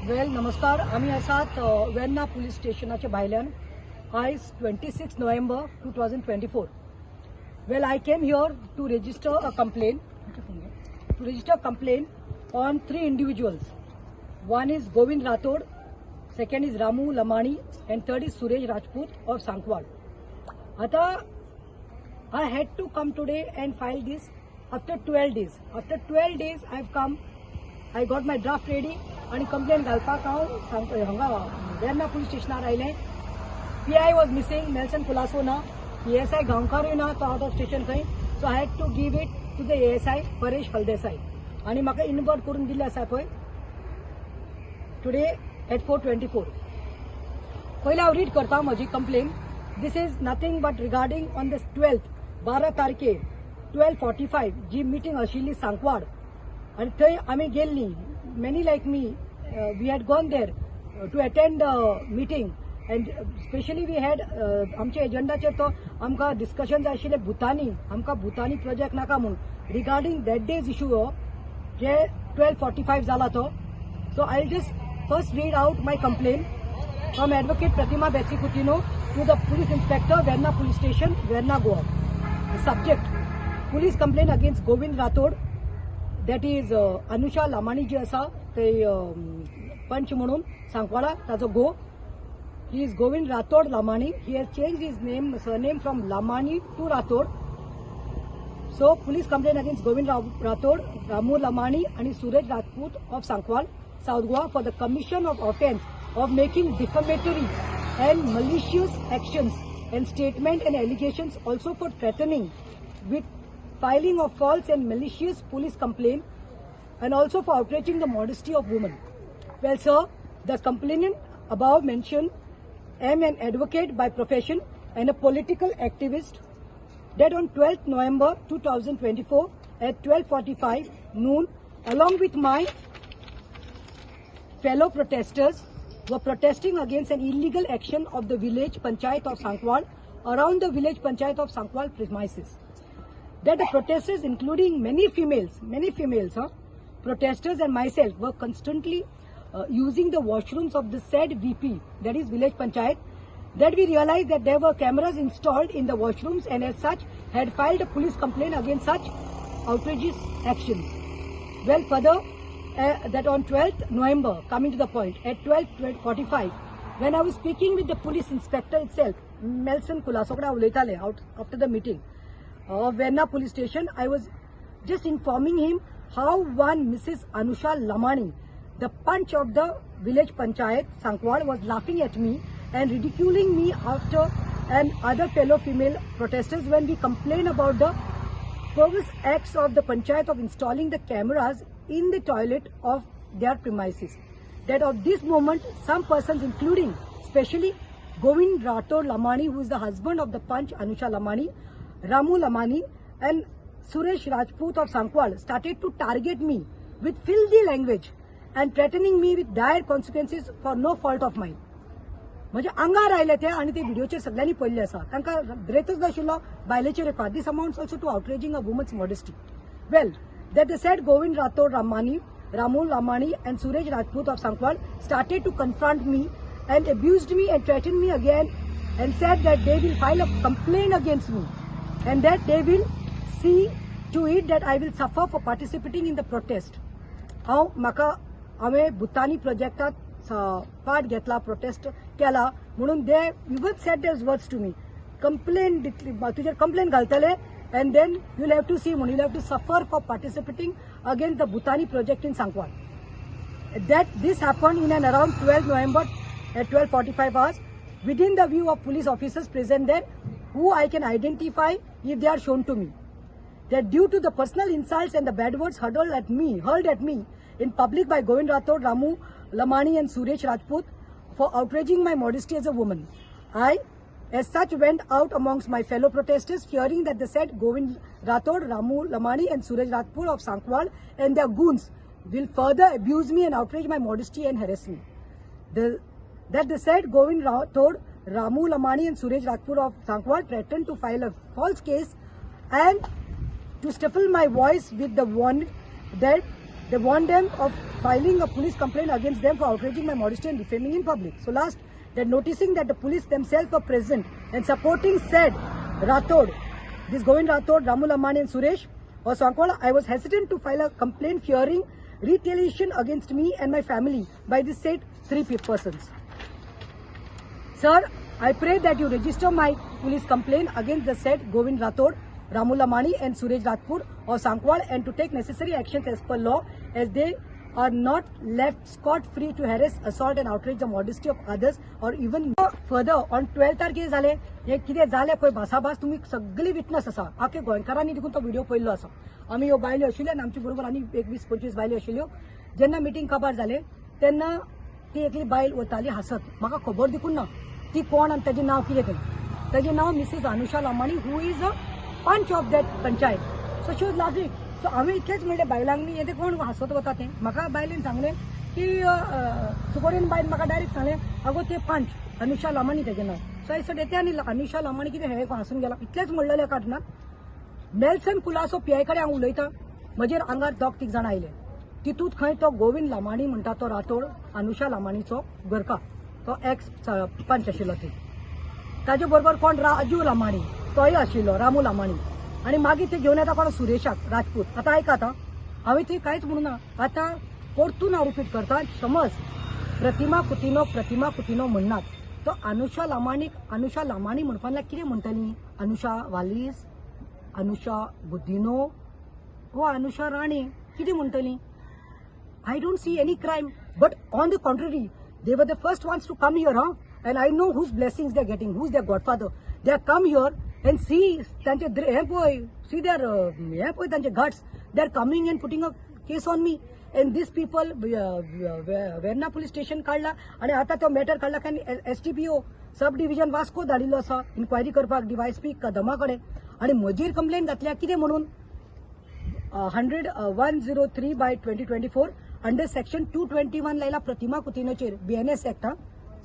वेल नमस्कार. आम्ही आसात वेर्ना पुलीस स्टेशनाच्या भायल्यान. आयज 26 November 2024. Well, I came here to register a complaint. On 3 individuals. One is Govind Rathod, second is Ramu Lamani, and third is Suresh Rajput of Sankwal. Ata, I had to come today and file this after 12 days. After 12 days, I've come. I got my draft ready and complaint घालपाक हांगा Verna police स्टेशनार आयलें. PI was missing, Nelson Colasso na, ASI गांवकारूय ना, तो out of station खंय. So I had to give it to the ASI Paresh Haldesai आणि म्हाका invert करून दिल्ले आसा पळय टुडे at 4:24. पयले हांव रीड करता म्हजी complain. This is nothing but regarding on the 12th 12 तारखेर 12:45 जी मिटींग आशिल्ली सांकवाड आणि थंय आमी गेल्लीं. Many like me, we had gone there to attend the meeting, and especially we had आमच्या एजेंडाचेर तो आमकां डिस्कशन जाय आशिल्लें भुतानी. आमकां भुतानी प्रोजेक्ट नाका म्हूण रिगार्डिंग दॅट डेज इशू हो जे 12:45 जाला तो. So I just first read out my complain from advocate Pratima Betsy Coutinho to the police inspector, Verna Police Station, Verna, Goa. The subject: police complaint against Govind Rathod. That is Anusha Lamani जी आसा ते पंच म्हणून सांकवाडा ताचो गो. He is Govind Rathod Lamani. He has changed his surname from Lamani to Rathod. So police complaint against Govind Rathod, Ramu Lamani and Suresh Rajput of Sankwal, South Goa for the commission of offence of making defamatory and malicious actions and statement and allegations, also for threatening with filing of false and malicious police complaint, and also for outraging the modesty of women. Well, sir, the complainant above mentioned am an advocate by profession and a political activist. That on 12th November 2024 at 12:45 noon, along with my fellow protesters, were protesting against an illegal action of the village panchayat of Sankwal around the village panchayat of Sankwal premises. That the protesters, including many females, protesters and myself, were constantly using the washrooms of the said VP, that is village panchayat. That we realized that there were cameras installed in the washrooms, and as such had filed a police complaint against such outrageous actions. Well, further, that on 12th November, coming to the point, at 12:45, when I was speaking with the police inspector itself, Nelson Colasso out after the meeting of Verna Police Station, I was just informing him how one Mrs. Anusha Lamani, the punch of the village panchayat Sankwal, was laughing at me and ridiculing me after and other fellow female protesters when we complain about the perverse acts of the panchayat of installing the cameras in the toilet of their premises. That of this moment, some persons, including especially Govind Rathod Lamani, who is the husband of the punch Anusha Lamani, Ramu Lamani and Suresh Rajput of Sankwal, started to target me with filthy language and threatening me with dire consequences for no fault of mine. म्हणजे आंगार आयले ते आणि ते व्हिडिओचेर सगळ्यांनी पडले आसा. तांकां ब्रेथच नाशिल्लो बायलेचेर येवपाक. This amounts also to outraging a woman's modesty. Well, that the said Govind Rathod Lamani, Ramu Lamani and Suresh Rajput of Sankwal started to confront me and abused me and threatened me again and said that they will file a complaint against me and that they will see to it that I will suffer for participating in the protest. हांवें भुतानी प्रोजेक्टात part घेतला, protest केला म्हणून they even said their words to me. Complain दितली, तुजेर complain घालतले and then you'll have to see, you'll have to suffer for participating against the Bhutani project in Sankwal. That this happened in and around 12 November at 12:45 hours within the view of police officers present there, who I can identify if they are shown to me. That due to the personal insults and the bad words hurled at me in public by Govind Rathod, Ramu Lamani and Suresh Rajput for outraging my modesty as a woman, I as such went out amongst my fellow protesters, fearing that the said Govind Rathod, Ramu Lamani and Suresh Rajput of Sankwal and their goons will further abuse me and outrage my modesty and harass me. That the said Govind Rathod, Ramu Lamani and Suresh Rajput of Sankwal threatened to file a false case and to stifle my voice with the warning that they warned them of filing a police complaint against them for outraging my modesty and defaming in public. So last, that noticing that the police themselves were present and supporting said Rathod, this Govind Rathod, Ramu Lamani and Suresh or Sankwala, I was hesitant to file a complaint fearing retaliation against me and my family by this said 3 persons. Sir, I pray that you register my police complaint against the said Govind Rathod, Ramu Lamani and Suresh Rajput or Sankwal and to take necessary actions as per law, as they are not left scot-free to harass, assault and outrage the modesty of others or even further. On 12th तारखेर झाले हे कितें जालें पळय भासाभास तुमी सगळी witness आसा. आखे गोंयकारांनी देखून तो व्हिडिओ पळयल्लो आसा. आमी ह्यो बायल्यो आशिल्ल्यो आनी आमचे बरोबर आनी 20-25 बायल्यो आशिल्ल्यो. जेन्ना मिटींग काबार जालें तेन्ना ती एकली बायल वताली हासत. म्हाका खबर देखून ना ती कोण आनी ताचें नांव कितें तें. ताचें नांव Mrs Anusha Lamani, who is a panch of that panchayat. So she was laughing. So हांवें इतलेंच म्हणलें बायलांनी हे कोण हांसत वता तें. म्हाका बायलेन सांगलें की सुकोरीन बायन म्हाका डायरेक्ट सांगलें आगो ते पंच अनुषा लामाणी तेजें नांव. सो हांवें सर येते आनी अनुषा लामाणी कितें हे हांसून गेला. इतलेंच म्हणलेलें एका कारणान नेल्सन कुलासो पीआय कडेन हांव उलयतां म्हजेर आंगार 2-3 जाणां आयले. तितूंत खंय तो गोविंद लामाणी म्हणटा तो रातोड, अनुषा लामाणीचो घरका, तो एक्स पंच आशिल्लो थंय. ताजे बरोबर कोण राजू लामाणी तोय आशिल्लो, रामू लामाणी आनी मागीर ते घेवन येता कोण सुरेशाक राजपूत. आतां आयकात हांवें थंय कांयच म्हणूं ना. आतां परतून हांव रिपीट करता, समज प्रतिमा कुतिनो म्हणनात तो अनुषा लामाणी म्हणपाक लागल्यार कितें म्हणटली? अनुषा वालीस, अनुषा गुदिनो वा अनुषा राणे कितें म्हणटली? I don't see any crime, but on the contrary, they were the first ones to come here, and I know whose blessings they're getting, who's their godfather. They have come here and see their guts. They're coming and putting a case on me. And these people, Verna police station काढला आणि आता तो matter काढला कारण STPO सब division Vasco धाडिल्लो आसा inquiry करपाक DYSP Kadma कडेन आणि म्हजेर कंप्लेंट घातल्या कितें म्हणून 103/2024 अंडर सेक्शन 221 लायला प्रतिमा कुतिनोचेर BNS act.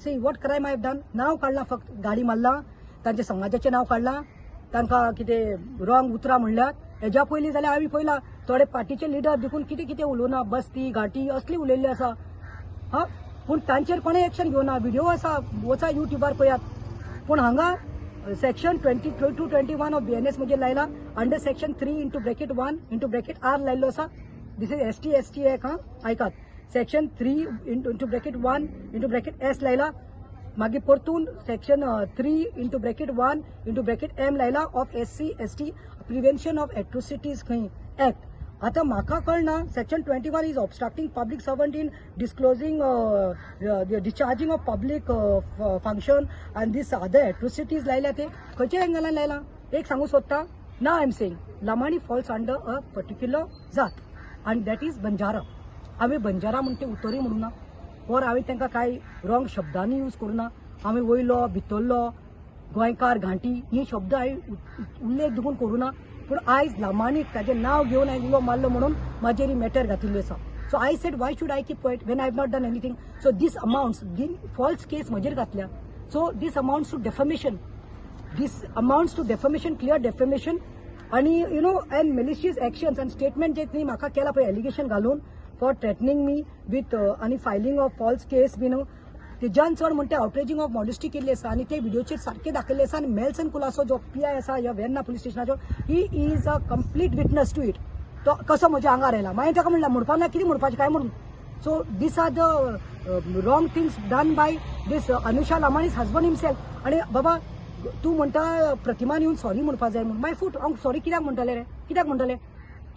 See what crime I have done. नाव काढला फक्त गाडी मारला, तांचे समाजाचें नाव काढला, तांकां कितें रॉंग उतरां म्हणल्यात. हेज्या पयलीं जाल्यार हांवें पळयलां थोडे पार्टीचे लिडर देखून कितें कितें उलोवना, बस्ती घाटी असली उलयल्ली आसा. पूण तांचेर कोणें एक्शन घेवना. व्हिडिओ आसा, वचा युट्यूबार पळयात. पूण हांगा सेक्शन 2221 ऑफ BNS म्हणजे लायला अंडर सेक्शन 3(1)(R लायल्लो आसा. This is ST act. ऐकात, सेक्शन 3(1)(S लायला. मागीर परतून सेक्शन 3(1)(M लायला of SC ST prevention of atrocities खंय एक्ट. आता म्हाका कळना section 21 is obstructing public servant in disclosing discharging of public function आनी दीस अदर एट्रोसिटीज लायल्या ते खंयच्या एंगलान लायला एक सांगू सोदता. Now I am saying Lamani falls under a particular jaat आनी दॅट इज बंजारा. हांवें बंजारा म्हणटा ते उतरी म्हणून ना, और हांवें तांकां कांय रॉंग शब्दांनी यूज करूना. हांवें वयलो भितरलो गोंयकार घांटी ही शब्द हांवें उल्लेख देखून करूना. पूण आयज लामाणीक ताजें नाव घेवन हांवें उलो मारलो म्हणून म्हाजेर मॅटर घातिल्लो आसा. So I said why should I keep quiet when I have not done anything. So this amounts false case म्हजेर घातल्या. So this amounts to defamation, clear defamation आणि you know and malicious actions and statement जे तुम्ही म्हाका केला पळय allegation घालून for threatening me with आणि फायलिंग ऑफ फॉल्स केस बी न्हू तेज्यान चड म्हणटा आउटरेजिंग ऑफ मॉडेस्टी केल्ली आसा आनी ते व्हिडिओचेर सारखे दाखयल्ले आसा. आनी मेल्सन कुलासो जो PI आसा ह्या वेर्ना पुलीस स्टेशनाचो he is a complete witness to it. तो कसो म्हज्या आंगार आयला. मागीर ताका म्हणला म्हणपा ना कितें म्हणपाचें काय म्हणून. So these are the wrong things done by this Anusha Lamani's husband himself. आनी बाबा तूं म्हणटा प्रतिमान येवन सॉरी म्हणपा जाय म्हणून. माय फूट हांव सॉरी कित्याक म्हणटले रे, कित्याक म्हणटले?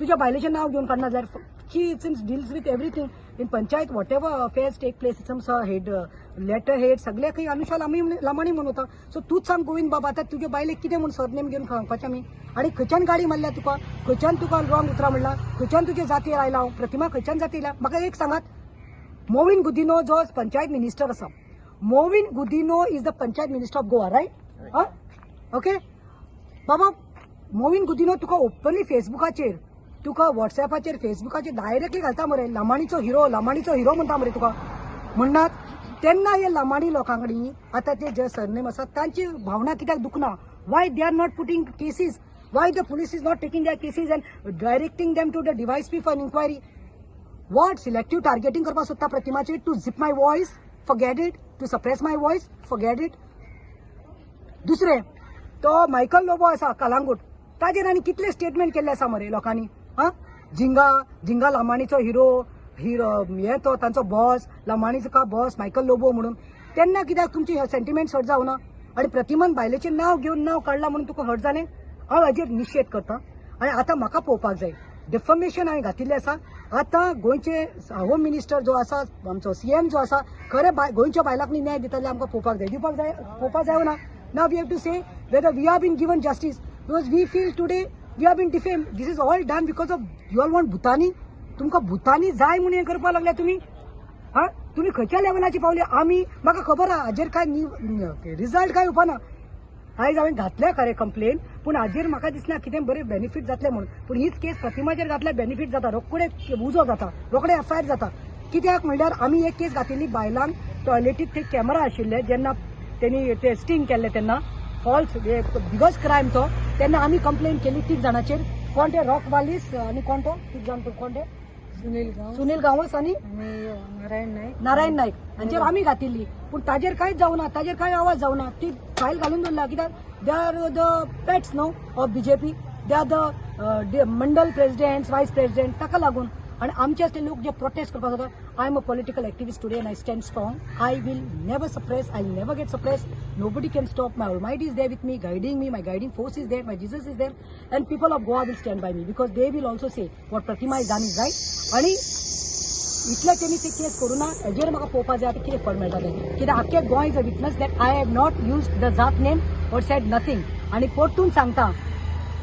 तुज्या बायलेचें नांव घेवन काडना जाल्यार she seems deals with everything in panchayat whatever affairs take place seems head letter head सगळे काही अनुषा लामाणी म्हणून होता. सो तूच सांग गोविंद बाबा आता तुझ्या बायलेक कितें म्हणून सरनेम घेवन सांगपाचें आमी. आनी खंयच्यान गाडी मारल्या तुका, खंयच्यान तुका रॉंग उतरां म्हणला, खंयच्यान तुजे जातीर आयला हांव. प्रतिमा खंयच्यान जाती आयल्या म्हाका एक सांगात. मोविन गुदिनो जो पंचायत मिनिस्टर आसा, Mauvin Godinho is the panchayat minister of Goa, right? Okay बाबा, मोविन गुदिनो तुका ओपनली फेसबुकाचेर, तुका व्हॉट्सएपाचेर, फेसबुकाचेर डायरेक्टली घालता मरे लामाणीचो हिरो म्हणटा मरे तुका म्हणनात. तेन्ना हे लामाणी लोकांकडी आता ते जे सरनेम आसा तांची भावना कित्याक दुखना? Why they are not putting cases? Why the police is not taking their cases and directing them to the DYSP for inquiry? What selective targeting करपाक सोदता प्रतिमाचेर to zip my voice forget it, to suppress my voice forget it. दुसरें, तो Michael Lobo आसा कलांगूट, ताजेर आनी कितले statement केल्ले आसा मरे लोकांनी. झिंगा लामाणीचो हिरो हे तो तांचो बॉस, लामाणीचो का बॉस मायकल लोबो म्हणून. तेन्ना कित्याक तुमची सेंटिमेंट्स हर्ट जावना आनी प्रतिमान बायलेचें नांव घेवन नांव काडलां म्हणून तुका हर्ट जालें. हांव हाजेर निशेध करतां आनी आतां म्हाका पळोवपाक जाय डिफमेशन हांवें घातिल्लें आसा. आतां गोंयचे होम मिनिस्टर जो आसा, आमचो सीएम जो आसा, खरे गोंयच्या बायलांक न्याय दितले आमकां पळोवपाक जाय ना. Now we have to say whether we are been given justice because we feel today we are been defame. This is all done because of you all want Bhutani. तुमकां भुतानी जाय म्हणून हें करपाक लागल्या तुमी. तुमी खंयच्या लेवलाची पावले. आमी म्हाका खबर आहा हाजेर काय रिजल्ट काय येवपाना. आयज हांवें घातल्या खरें कंप्लेन, पूण हाजेर म्हाका दिसना कितें बरें बेनिफीट जातलें म्हणून. पूण हीच केस प्रतिमाचेर घातल्यार बेनिफीट जाता, रोखडे उजो जाता, रोखडे एफआयआर जाता. कित्याक म्हणल्यार आमी एक केस घातिल्ली बायलांक टॉयलेटींत ते कॅमेरा आशिल्ले जेन्ना तेणी ते स्टिंग केल्ले तेन्ना फॉल्स बिगस्ट क्रायम तो. तेन्ना आमी कंप्लेन केली 30 जाणांचेर. कोण ते रॉक वालीस आनी कोण तो 30 जाण कोण ते सुनील गांवस आनी नारायण नायक हांचेर आमी घातिल्ली. पूण ताजेर कांयच जावना, ताजेर कांय आवाज जावना. ती फायल घालून दवरला कित्याक they are the pets no of BJP. They are the mandal presidents, vice president. ताका लागून आनी आमचे असले लोक जे प्रोटेस्ट करपाक जाता. I am a political activist today and I stand strong. I will never suppress, I will never get suppress. Nobody can stop. My almighty is there with me, guiding me. My guiding force is there, my Jesus is there, and people of Goa will stand by me because they will also say what Pratima is done is right. आनी इतले तेणी ते केस करूं ना. हेजेर म्हाका पळोवपाक जाय आतां कितें फळ मेळटलें. कित्याक आख्खें Goem is a witness that I have not use the jaat name or said nothing. आनी परतून सांगता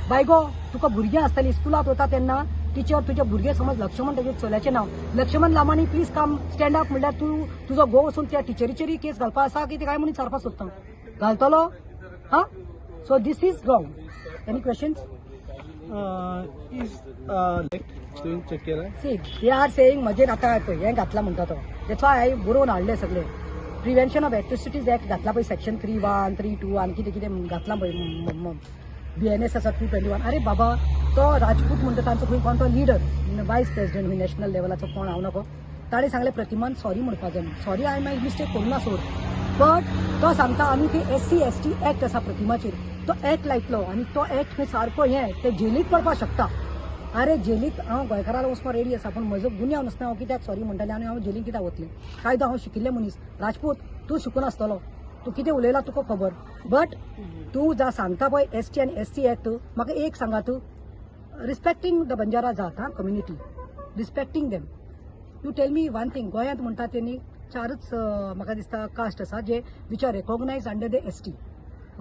बायगो, तुका भुरगीं आसतलीं स्कुलांत वता तेन्ना टीचर तुजे भुरगे समज लक्ष्मण ताजे चल्याचें नांव Laxman Lamani please come stand up म्हणल्यार तूं तुजो घोव वचून त्या टिचरीचेरय केस घालपा आसा की काय म्हणून विचारपाक सोदता. घालतलो. So this is wrong. Any questions? See they are saying म्हजेर आतां पळय हें घातला म्हणटा तो. दॅट्स वाय हांवें बरोवन हाडलें सगळें. प्रिव्हेन्शन ऑफ एट्रोसिटीज एक्ट घातला पळय सेक्शन 3(1), 3(2) आनी कितें कितें घातला पळय BNS आसा 221. अरे बाबा, तो राजपूत म्हणटा तांचो खंय कोण तो लिडर वायस प्रेसिडेंट खंय नॅशनल लेवलाचो कोण हांव नको. ताणें सांगलें प्रतिमान सॉरी म्हणपाक जाय. सॉरी हांवें मागीर मिस्टेक करूं ना सोड. बट तो सांगता आमी ते SC ST एक्ट आसा प्रतिमाचेर तो एक्ट लायतलो आनी तो एक्ट खंय सारको हें ते जेलीक पडपाक शकता. अरे जेलीक हांव गोंयकाराला वचपाक रेडी आसा, पूण म्हजो गुन्यांव नासतना हांव कित्याक सॉरी म्हणटालें आनी हांव जेलीक कित्याक वतलें. कायदो हांव शिकिल्लें मनीस. राजपूत तूं शिकून आसतलो, तूं कितें उलयला तुका खबर. बट तूं जा सांगता पळय ST आनी SC एक्ट, म्हाका एक सांगात, रिस्पेक्टींग the Banjara jaat community, respecting them. You tell me one thing. गोंयांत म्हणटा तेणी 4च म्हाका दिसता कास्ट आसा जे which are recognize under the ST.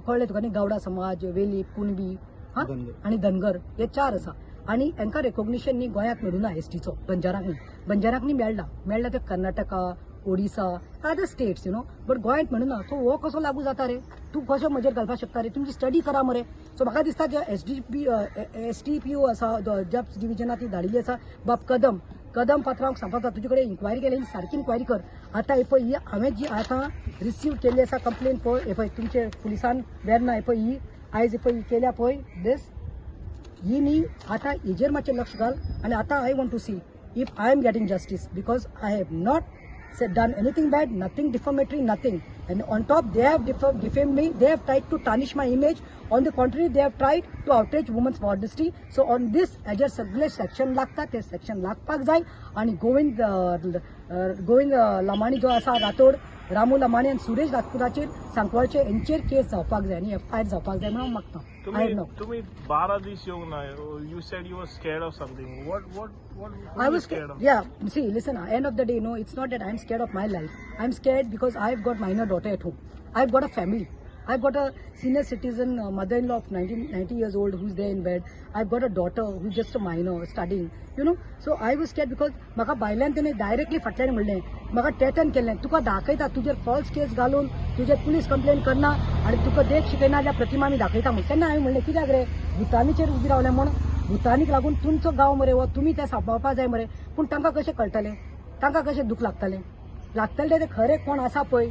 कळ्ळें तुका न्ही. गावडा समाज, वेलीप, कुणबी आनी धनगर हे 4 आसा. आनी हांकां रेकॉग्निशन न्ही गोंयांत मेळूना STचो. बंजाराक न्ही मेळ्ळा ते Karnataka, Odisha, other states you know. But गोंयांत मेळूना. सो हो कसो लागू जाता रे. तूं कशें म्हजेर घालपाक शकता रे. तुमची स्टडी करा मरे. सो म्हाका दिसता जे SDPO आसा ज्या डिव्हिजनांत ती धाडिल्ली आसा बाब कदम पात्रांक सांगता तुजे कडेन इन्क्वायरी केली, सारकी इन्क्वायरी कर. आतां हे पळय ही हांवें जी आतां रिसीव केल्ली आसा कंप्लेन पळय, हे पळय तुमचे पुलिसान वेरना, हे पळय ही आयज हे पळय ही केल्या पळय दीस ही न्ही. आतां हेजेर मातशें लक्ष घाल. आनी आतां I want to see if I am getting justice because I have not done anything bad, nothing defamatory, nothing. And on top they have defamed me. They have tried to tarnish my image. On the contrary, they have tried to outrage women's modesty. So on this हाजेर सगळे section लागता, ते section लागपाक जाय. आणि गोविंद लामाणी जो आसा राठोड, रामू लामाणी आनी सुरेश राजपुताचेर सांकवाळचे हेंचेर केस जावपाक जाय आनी FIR जावपाक जाय म्हणून मागता. तुम्ही 12 दीस येवंक ना. You said you were scared of something. What I was scared of? Yeah, see, listen, end of the day, no, it's not that I'm scared of my life. I'm scared because I've got minor daughter at home. I've got a family. I've got a senior citizen mother-in-law of 90 years old who's there in bed. I've got a daughter who's just a minor studying, you know. So I was scared because म्हाका बायल्यान तेणे directly फाटल्यान म्हणलें, म्हाका threaten केलें, तुका दाखयता तुजेर false केस घालून तुजेर पुलीस कंप्लेन करना आनी तुका देख शिकयना जाल्यार प्रतिमा आमी दाखयता म्हूण. तेन्ना हांवें म्हणलें कित्याक रे भुतानीचेर उबी रावलें म्हूण. भुतानीक लागून तुमचो गांव मरे हो, तुमी तें सांबाळपाक जाय मरे. पूण तांकां कशें कळटलें, तांकां कशें दूख लागतलें ते खरे कोण आसा पळय,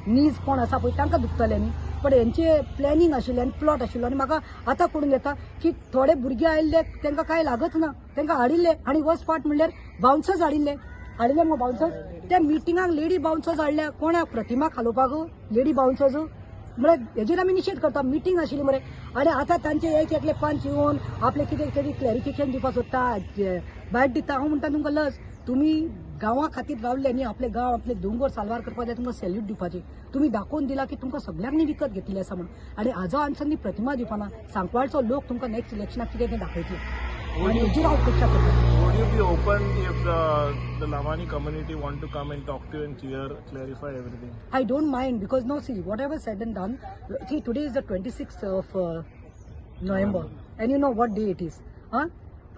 नीज कोण आसा पळय तांकां दुखतलें न्ही. पण हेंचे प्लॅनिंग आशिल्लें आनी प्लॉट आशिल्लो. आनी म्हाका आतां कळून येता की थोडे भुरगे आयिल्ले तांकां कांय लागच ना, तांकां हाडिल्ले आनी वच पाट म्हणल्यार बाउन्सर्स हाडिल्ले. हाडले मगो बाउन्सर्स त्या मिटिंगाक लेडी बाउन्सर्स हाडल्या कोणा प्रतिमा खालोवपाक लेडी बाउन्सर्स म्हळ्यार हेजेर आमी निशेध करता मिटींग आशिल्ली मरे आनी आतां तांचे एक एकले पंच येवन आपले कितें तरी क्लॅरिफिकेशन दिवपाक सोदता भायर दिता हांव म्हणटा तुमकां लज तुमी गांवा खातीर रावल्ले न्ही आपले गांव आपले दोंगर साल्वार करपाक जाय तुमकां सॅल्यूट दिवपाचे तुमी दाखोवन दिला की तुमकां सगळ्यांनी विकत घेतलेले आसा म्हणून आनी हाजो आन्सर न्ही प्रतिमा दिवपाना सांकवाळचो लोक तुमकां नेक्स्ट इलेक्शनाक कितें तें दाखयतले आनी हेजेर हांव अपेक्षा करता. Would you be open if the Lamani community want to come and talk to you and clarify everything? I don't mind because no, see, whatever said and done, see, today is the 26th of November and you know what day it is.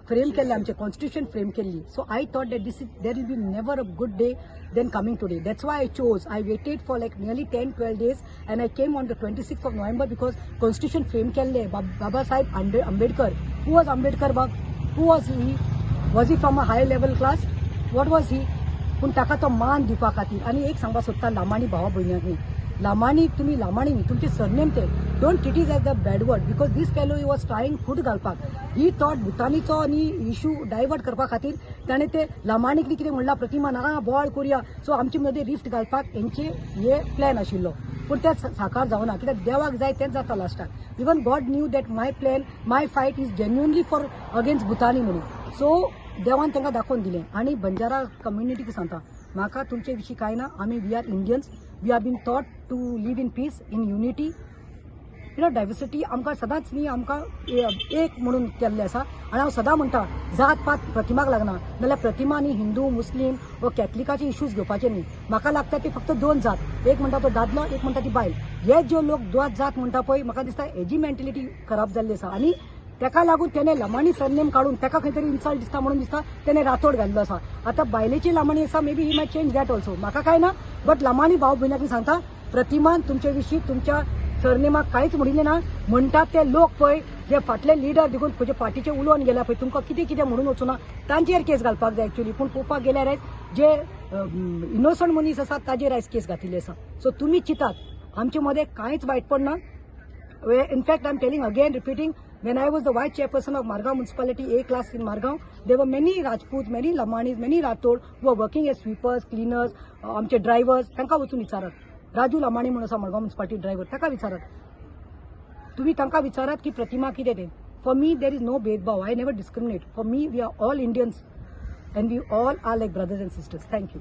Frame kelli amche constitution frame kelli. So I thought that there will be never a good day than coming today. That's why I chose. I waited for like nearly 10-12 days and I came on the 26th of November because constitution frame kelli Baba Sahib Ambedkar. Who was Ambedkar Bab? Who was he? Was he from a high level class? What was he? पूण ताका तो मान दिवपा खातीर आनी एक सांगपाक सोदता लामाणी भावा भयणांनी लामाणी तुमी लामाणी न्ही तुमचे सरनेम ते don't treat it as the bad word because this fellow he was trying फूट घालपाक ही थॉट भुतानीचो आनी इशू डायवर्ट करपा खातीर ताणें ते लामाणीक न्ही कितें म्हणला प्रतिमा नाका बोवाळ करुया सो आमचे मदीं रिफ्ट घालपाक हेंचे हे प्लॅन आशिल्लो पूण ते साकार जावना कित्याक देवाक जाय तेंच जाता लास्टाक even God knew that my plan my fight is genuinely for against Bhutani म्हणून सो देवान तांकां दाखोवन दिलें आनी बंजारा कम्युनिटीक सांगता म्हाका तुमचे विशीं कांय ना आमी we are Indians we are been taught to live in peace in unity you know diversity आमकां सदांच न्ही आमकां एक म्हणून केल्लें आसा आनी हांव सदां म्हणटा जात पात प्रतिमाक लागना नाल्यार प्रतिमा न्ही हिंदू मुस्लीम वा कॅथलिकाचे इश्यूज घेवपाचे न्ही म्हाका लागता ते फक्त दोन जात एक म्हणटा तो दादलो एक म्हणटा ती बायल हे ज्यो लोक दोन जात म्हणटा पळय म्हाका दिसता हेजी मेंटेलिटी खराब जाल्ली आसा आनी तेका लागून तेणे लामाणी सरनेम काढून तेका खंय तरी इन्सल्ट दिसता म्हणून दिसता तेणे रातोड घाल्लो आसा आतां बायलेची लामाणी आसा may be he might change that also म्हाका काय ना बट लामाणी भाव भयणांक सांगता प्रतिमान तुमचे विशीं तुमच्या सरनेमाक कांयच म्हणिल्लें ना म्हणटात ते लोक पळय जे फाटले लिडर देखून खंयचे पार्टीचे उलोवन गेल्या पळय तुमकां कितें कितें म्हणून वचूना तांचेर केस घालपाक जाय एक्चुअली पूण पळोवपाक गेल्यार आयज जे इनोसंट मनीस आसात ताजेर आयज केस घातिल्ली आसा सो तुमी चिंतात आमचे मदें कांयच वायट पडना in fact I'm telling again repeating when I was the vice chairperson of Margao municipality A class in Margao there were many Rajputs many Lamanis many Rathod who were working as sweepers cleaners आमचे drivers तांकां वचून विचारात राजू लामाणी म्हणून आसा Madgaon municipality driver ताका विचारात तुम्ही तांकां विचारात की प्रतिमा कितें तें for me there is no भेदभाव I never discriminate for me we are all Indians and we all are like brothers and sisters. Thank you.